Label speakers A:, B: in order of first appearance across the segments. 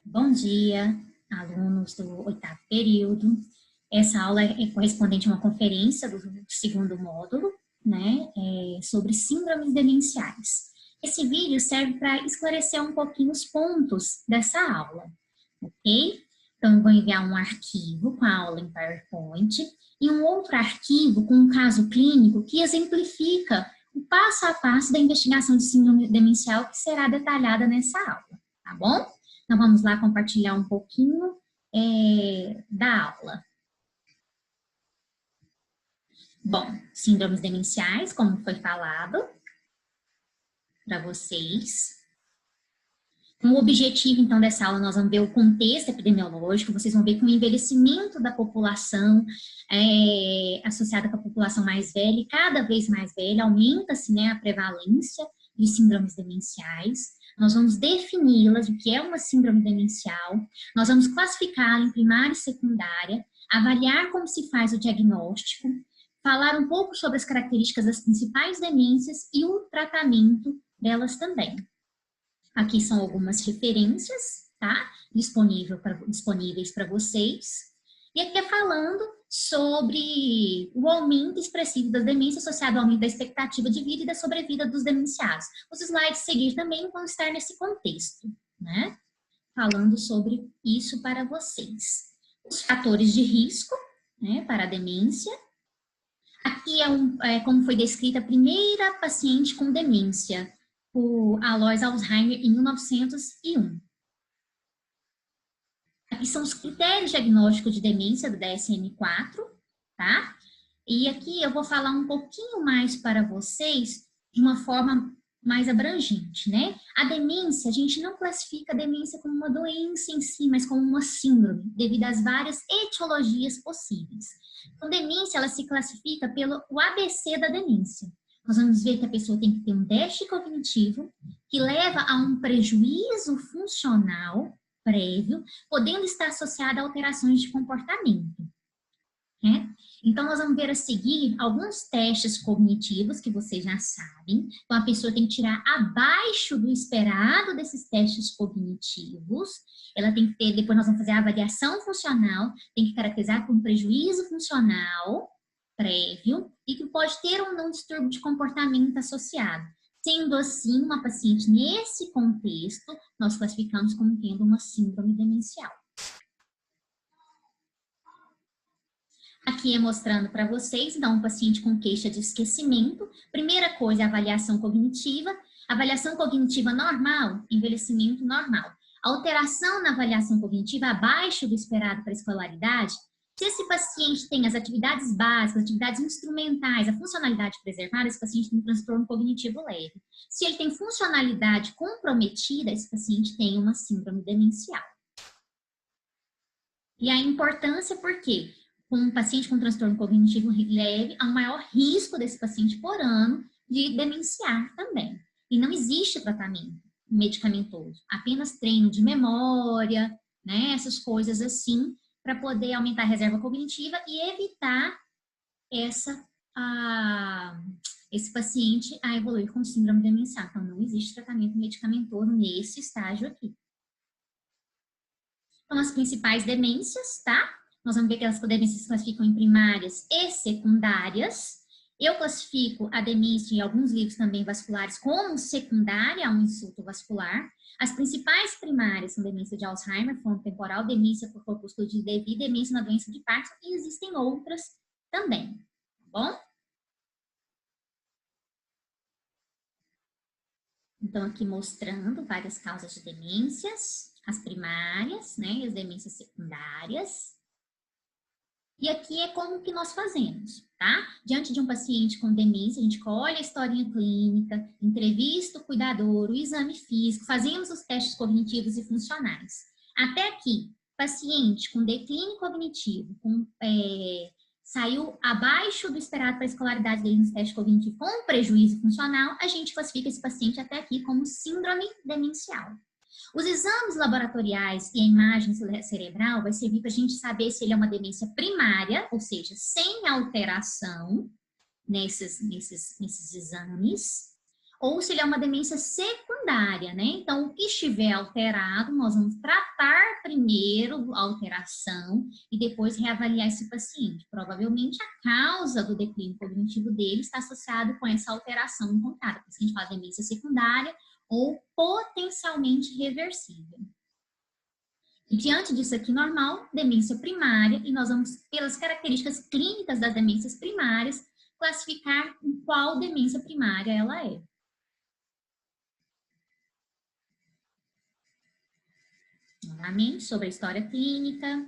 A: Bom dia, alunos do oitavo período. Essa aula é correspondente a uma conferência do segundo módulo, né, sobre síndromes demenciais. Esse vídeo serve para esclarecer um pouquinho os pontos dessa aula, ok? Então, eu vou enviar um arquivo com a aula em PowerPoint e um outro arquivo com um caso clínico que exemplifica o passo a passo da investigação de síndrome demencial que será detalhada nessa aula, tá bom? Então, vamos lá compartilhar um pouquinho da aula. Bom, síndromes demenciais, como foi falado para vocês. O objetivo, então, dessa aula, nós vamos ver o contexto epidemiológico, vocês vão ver que o envelhecimento da população associada com a população mais velha, e cada vez mais velha, aumenta-se, né, a prevalência de síndromes demenciais. Nós vamos defini-las, o que é uma síndrome demencial, nós vamos classificá-la em primária e secundária, avaliar como se faz o diagnóstico, falar um pouco sobre as características das principais demências e o tratamento delas também. Aqui são algumas referências, tá? Disponíveis para vocês. E aqui é falando sobre o aumento expressivo das demências associado ao aumento da expectativa de vida e da sobrevida dos demenciados. Os slides a seguir também vão estar nesse contexto, né? Falando sobre isso para vocês. Os fatores de risco, né, para a demência. Aqui como foi descrita a primeira paciente com demência, por Alois Alzheimer, em 1901. Aqui são os critérios diagnósticos de demência do DSM-4, tá? E aqui eu vou falar um pouquinho mais para vocês de uma forma mais abrangente, né? A demência, a gente não classifica a demência como uma doença em si, mas como uma síndrome, devido às várias etiologias possíveis. Então, demência, ela se classifica pelo ABC da demência. Nós vamos ver que a pessoa tem que ter um déficit cognitivo que leva a um prejuízo funcional prévio, podendo estar associado a alterações de comportamento, né? Então, nós vamos ver a seguir alguns testes cognitivos que vocês já sabem. Então, a pessoa tem que tirar abaixo do esperado desses testes cognitivos. Ela tem que ter, depois nós vamos fazer a avaliação funcional, tem que caracterizar com prejuízo funcional prévio e que pode ter ou não distúrbio de comportamento associado. Sendo assim, uma paciente nesse contexto, nós classificamos como tendo uma síndrome demencial. Aqui é mostrando para vocês, então, um paciente com queixa de esquecimento. Primeira coisa, avaliação cognitiva. Avaliação cognitiva normal, envelhecimento normal. Alteração na avaliação cognitiva abaixo do esperado para a escolaridade. Se esse paciente tem as atividades básicas, atividades instrumentais, a funcionalidade preservada, esse paciente tem um transtorno cognitivo leve. Se ele tem funcionalidade comprometida, esse paciente tem uma síndrome demencial. E a importância, por quê? Um paciente com transtorno cognitivo leve, há um maior risco desse paciente por ano de demenciar também. E não existe tratamento medicamentoso, apenas treino de memória, né, essas coisas assim, para poder aumentar a reserva cognitiva e evitar esse paciente a evoluir com síndrome demencial. Então, não existe tratamento medicamentoso nesse estágio aqui. Então, as principais demências, tá? Nós vamos ver que as demências se classificam em primárias e secundárias. Eu classifico a demência, em alguns livros também vasculares, como secundária a um insulto vascular. As principais primárias são demência de Alzheimer, frontotemporal, demência por corpúsculo de Lewy, demência na doença de Parkinson, e existem outras também, tá bom? Então, aqui mostrando várias causas de demências, as primárias, né, e as demências secundárias. E aqui é como que nós fazemos, tá? Diante de um paciente com demência, a gente colhe a historinha clínica, entrevista o cuidador, o exame físico, fazemos os testes cognitivos e funcionais. Até aqui, paciente com declínio cognitivo, saiu abaixo do esperado para a escolaridade dele no teste cognitivo com prejuízo funcional, a gente classifica esse paciente até aqui como síndrome demencial. Os exames laboratoriais e a imagem cerebral vai servir para a gente saber se ele é uma demência primária, ou seja, sem alteração nesses exames, ou se ele é uma demência secundária, né? Então, o que estiver alterado, nós vamos tratar primeiro a alteração e depois reavaliar esse paciente. Provavelmente a causa do declínio cognitivo dele está associada com essa alteração encontrada, por isso que a gente fala demência secundária ou potencialmente reversível. E diante disso aqui normal, demência primária, e nós vamos, pelas características clínicas das demências primárias, classificar em qual demência primária ela é. Novamente, sobre a história clínica,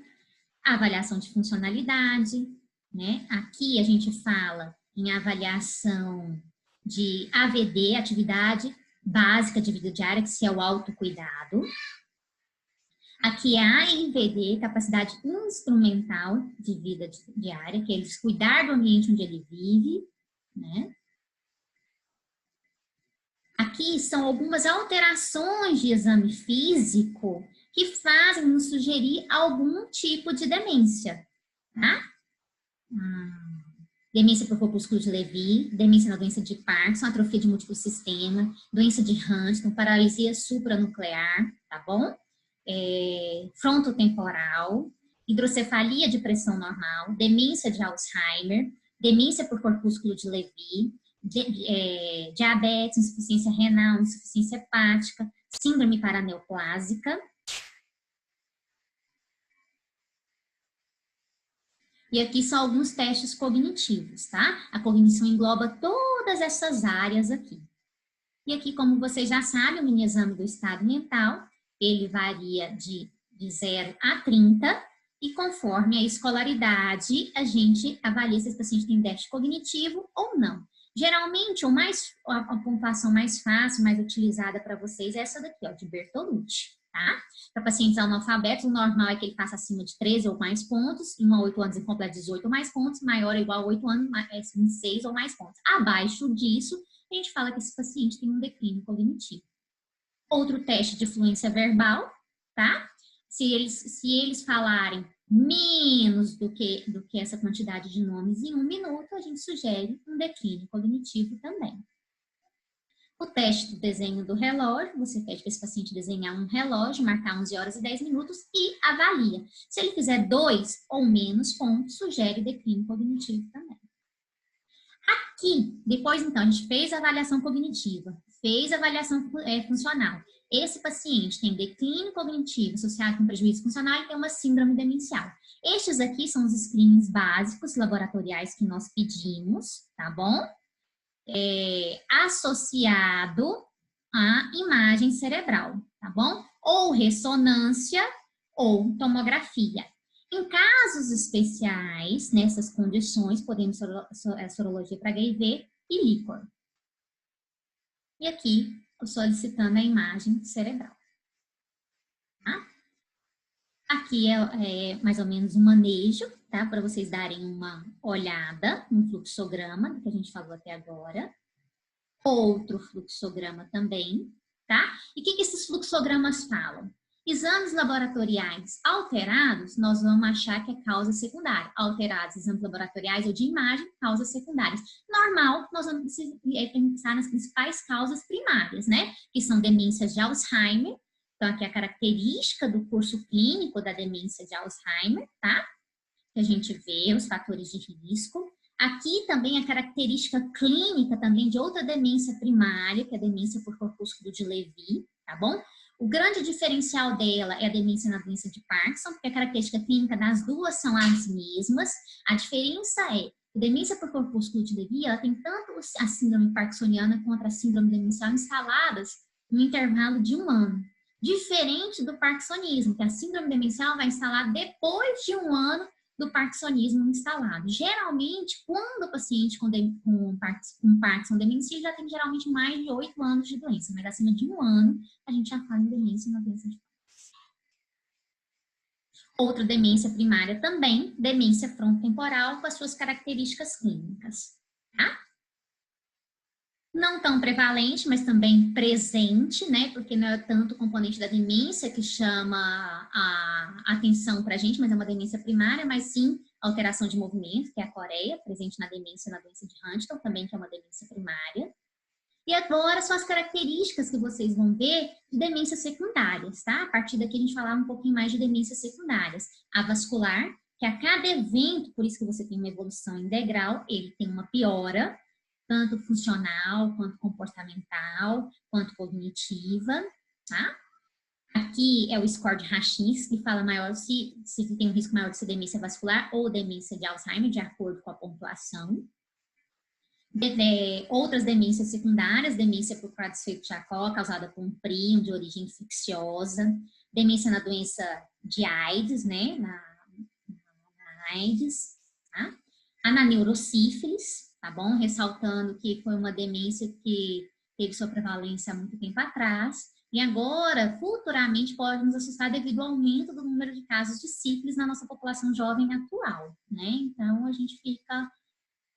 A: a avaliação de funcionalidade, né? Aqui a gente fala em avaliação de AVD, atividade básica de vida diária, que é o autocuidado. Aqui é a AIVD, capacidade instrumental de vida diária, que é eles cuidar do ambiente onde ele vive, né? Aqui são algumas alterações de exame físico que fazem nos sugerir algum tipo de demência, tá? Demência por corpúsculo de Levy, demência na doença de Parkinson, atrofia de múltiplo sistema, doença de Huntington, paralisia supranuclear, tá bom? Frontotemporal, hidrocefalia de pressão normal, demência de Alzheimer, demência por corpúsculo de Levy, diabetes, insuficiência renal, insuficiência hepática, síndrome paraneoplásica. E aqui são alguns testes cognitivos, tá? A cognição engloba todas essas áreas aqui. E aqui, como vocês já sabem, o mini exame do estado mental, ele varia de 0 a 30, e conforme a escolaridade, a gente avalia se esse paciente tem déficit cognitivo ou não. Geralmente, a pontuação mais fácil, mais utilizada para vocês é essa daqui, ó, de Bertolucci, tá? Para pacientes analfabetos, o normal é que ele faça acima de 13 ou mais pontos, em 1 a 8 anos, incompleto 18 ou mais pontos, maior ou igual a 8 anos, 26 ou mais pontos. Abaixo disso, a gente fala que esse paciente tem um declínio cognitivo. Outro teste de fluência verbal, tá? Se eles falarem menos do que essa quantidade de nomes em 1 minuto, a gente sugere um declínio cognitivo também. O teste do desenho do relógio, você pede para esse paciente desenhar um relógio, marcar 11 horas e 10 minutos e avalia. Se ele fizer 2 ou menos pontos, sugere declínio cognitivo também. Aqui, depois então, a gente fez a avaliação cognitiva, fez a avaliação funcional. Esse paciente tem declínio cognitivo associado com prejuízo funcional e tem uma síndrome demencial. Estes aqui são os screenings básicos laboratoriais que nós pedimos, tá bom? Associado à imagem cerebral, tá bom? Ou ressonância ou tomografia. Em casos especiais, nessas condições, podemos sorologia para HIV e líquor. E aqui, solicitando a imagem cerebral. Tá? Aqui é mais ou menos um manejo, tá? Para vocês darem uma olhada no fluxograma que a gente falou até agora. Outro fluxograma também, tá? E o que esses fluxogramas falam? Exames laboratoriais alterados, nós vamos achar que é causa secundária. Alterados, exames laboratoriais ou de imagem, causas secundárias. Normal, nós vamos pensar nas principais causas primárias, né? Que são demências de Alzheimer. Então, aqui é a característica do curso clínico da demência de Alzheimer, tá? Que a gente vê os fatores de risco. Aqui também a característica clínica também de outra demência primária, que é a demência por corpúsculo de Levy, tá bom? O grande diferencial dela é a demência na doença de Parkinson, porque a característica clínica das duas são as mesmas. A diferença é que a demência por corpúsculo de Levy, ela tem tanto a síndrome parkinsoniana quanto a síndrome demencial instaladas no intervalo de 1 ano. Diferente do parkinsonismo, que a síndrome demencial vai instalar depois de 1 ano do parkinsonismo instalado. Geralmente, quando o paciente com Parkinson demencia já tem geralmente mais de 8 anos de doença, mas acima de 1 ano, a gente já fala em demência na doença de Parkinson. Outra demência primária também, demência frontotemporal com as suas características clínicas, tá? Não tão prevalente, mas também presente, né? Porque não é tanto o componente da demência que chama a atenção para a gente, mas é uma demência primária, mas sim alteração de movimento, que é a coreia, presente na demência na doença de Huntington, também que é uma demência primária. E agora são as características que vocês vão ver de demências secundárias, tá? A partir daqui a gente falar um pouquinho mais de demências secundárias. A vascular, que a cada evento, por isso que você tem uma evolução em degrau, ele tem uma piora, tanto funcional, quanto comportamental, quanto cognitiva, tá? Aqui é o score de Rachis, que fala maior se tem um risco maior de ser demência vascular ou demência de Alzheimer, de acordo com a pontuação. Outras demências secundárias, demência por Creutzfeldt-Jakob, causada por um prion de origem infecciosa, demência na doença de AIDS, né, na AIDS, tá? A na neurosífilis, tá bom? Ressaltando que foi uma demência que teve sua prevalência há muito tempo atrás, e agora, futuramente, pode nos assustar devido ao aumento do número de casos de sífilis na nossa população jovem atual, né? Então, a gente fica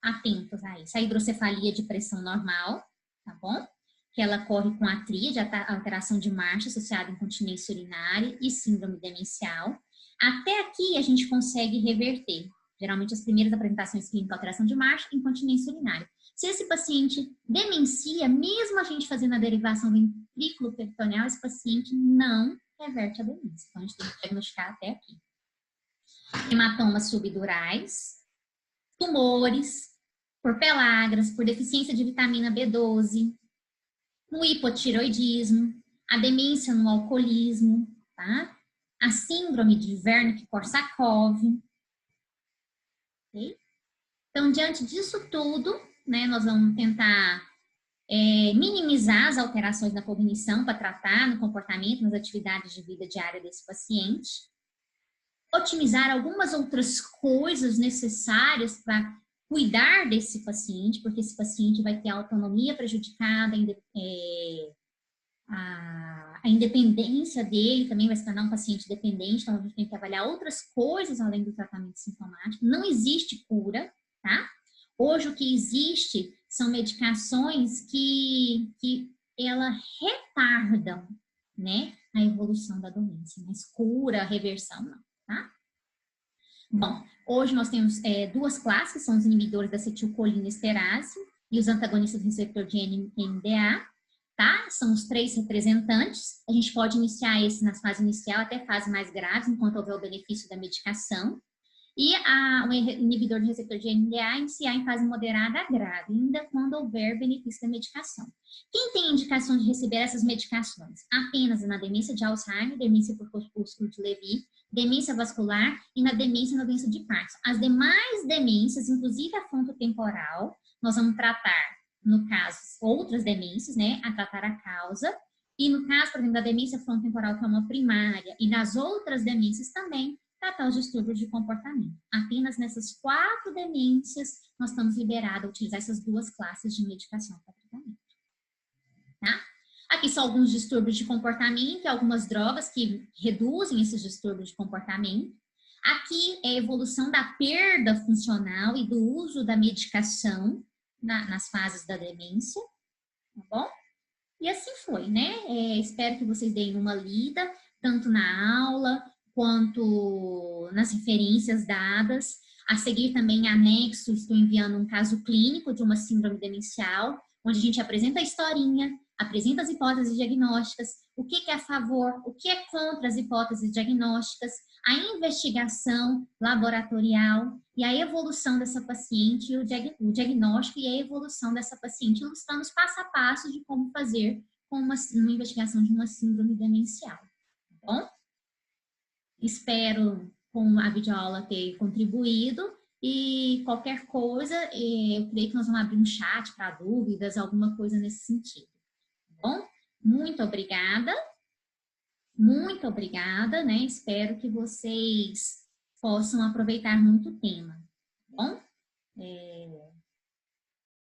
A: atentos a isso. A hidrocefalia de pressão normal, tá bom? Que ela corre com a tríade, alteração de marcha associada à incontinência urinária e síndrome demencial. Até aqui a gente consegue reverter. Geralmente as primeiras apresentações clínicas, alteração de marcha e incontinência urinária. Se esse paciente demencia, mesmo a gente fazendo a derivação ventrículo-peritoneal, esse paciente não reverte a demência. Então a gente tem que diagnosticar até aqui. Hematomas subdurais, tumores, por pelagras, por deficiência de vitamina B12, no hipotireoidismo, a demência no alcoolismo, tá? A síndrome de Wernicke-Korsakoff. Okay? Então, diante disso tudo, né, nós vamos tentar minimizar as alterações na cognição para tratar no comportamento, nas atividades de vida diária desse paciente, otimizar algumas outras coisas necessárias para cuidar desse paciente, porque esse paciente vai ter a autonomia prejudicada, a independência dele também vai se tornar um paciente dependente, então a gente tem que avaliar outras coisas além do tratamento sintomático. Não existe cura, tá? Hoje o que existe são medicações que ela retardam, né, a evolução da doença, mas cura, reversão não, tá? Bom, hoje nós temos duas classes, que são os inibidores da acetilcolinesterase e os antagonistas do receptor de NMDA, tá? São os 3 representantes. A gente pode iniciar esse na fase inicial até fase mais grave, enquanto houver o benefício da medicação. E o inibidor do receptor de NMDA iniciar em fase moderada a grave, ainda quando houver benefício da medicação. Quem tem indicação de receber essas medicações? Apenas na demência de Alzheimer, demência por corpúsculo de Levy, demência vascular e na demência na doença de Parkinson. As demais demências, inclusive a frontotemporal, nós vamos tratar, no caso, outras demências, né, a tratar a causa, e no caso, por exemplo, da demência frontotemporal, que é uma primária, e nas outras demências também, tratar os distúrbios de comportamento. Apenas nessas 4 demências, nós estamos liberados a utilizar essas 2 classes de medicação para tratamento. Tá? Aqui são alguns distúrbios de comportamento e algumas drogas que reduzem esses distúrbios de comportamento. Aqui é a evolução da perda funcional e do uso da medicação nas fases da demência, tá bom? E assim foi, né? Espero que vocês deem uma lida, tanto na aula, quanto nas referências dadas. A seguir também anexo, estou enviando um caso clínico de uma síndrome demencial, onde a gente apresenta a historinha, apresenta as hipóteses diagnósticas, o que é a favor, o que é contra as hipóteses diagnósticas, a investigação laboratorial e a evolução dessa paciente, o diagnóstico e a evolução dessa paciente, ilustrando os passo a passo de como fazer com uma investigação de uma síndrome demencial. Tá bom? Espero, com a videoaula, ter contribuído e qualquer coisa, eu creio que nós vamos abrir um chat para dúvidas, alguma coisa nesse sentido. Tá bom? Muito obrigada, né? Espero que vocês possam aproveitar muito o tema, tá bom?